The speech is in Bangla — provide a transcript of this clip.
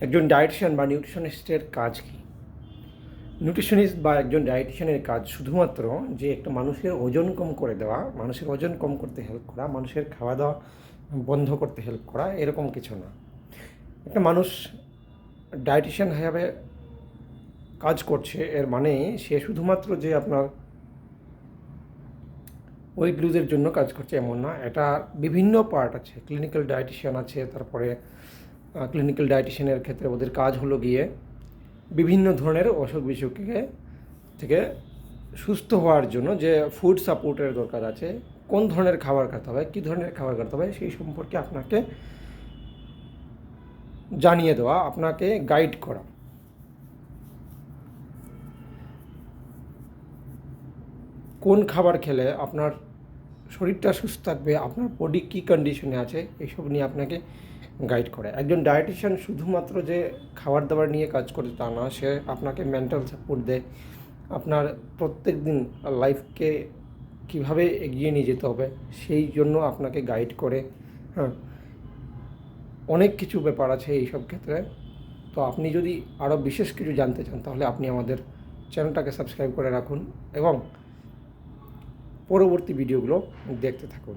একজন ডায়েটিশিয়ান বা নিউট্রিশনিস্টের কাজ কী? নিউট্রিশনিস্ট বা একজন ডায়েটিশিয়ানের কাজ শুধুমাত্র যে একটা মানুষের ওজন কম করে দেওয়া, মানুষের ওজন কম করতে হেল্প করা, মানুষের খাওয়া দাওয়া বন্ধ করতে হেল্প করা, এরকম কিছু না। একটা মানুষ ডায়েটিশিয়ান হিসাবে কাজ করছে এর মানে সে শুধুমাত্র যে আপনার ওয়েট লুজের জন্য কাজ করছে এমন না। এটা বিভিন্ন পার্ট আছে। ক্লিনিক্যাল ডায়েটিশিয়ান আছে, তারপরে ক্লিনিক্যাল ডায়েটিশিয়ানের ক্ষেত্রে ওদের কাজ হলো গিয়ে বিভিন্ন ধরনের অসুখ বিসুখকে থেকে সুস্থ হওয়ার জন্য যে ফুড সাপোর্টের দরকার আছে, কোন ধরনের খাবার খেতে হবে, কী ধরনের খাবার খেতে হবে, সেই সম্পর্কে আপনাকে জানিয়ে দেওয়া, আপনাকে গাইড করা। কোন খাবার খেলে আপনার শরীরটা সুস্থ থাকবে, আপনার বডি কী কন্ডিশনে আছে, এইসব নিয়ে আপনাকে গাইড করে। একজন ডায়েটিশিয়ান শুধুমাত্র যে খাবার দাবার নিয়ে কাজ করে তা না, সে আপনাকে মেন্টাল সাপোর্ট দেয়, আপনার প্রত্যেক দিন লাইফকে কীভাবে এগিয়ে নিয়ে যেতে হবে সেই জন্য আপনাকে গাইড করে। হ্যাঁ, অনেক কিছু ব্যাপার আছে এইসব ক্ষেত্রে। তো আপনি যদি আরও বিশেষ কিছু জানতে চান তাহলে আপনি আমাদের চ্যানেলটাকে সাবস্ক্রাইব করে রাখুন এবং পরবর্তী ভিডিওগুলো দেখতে থাকুন।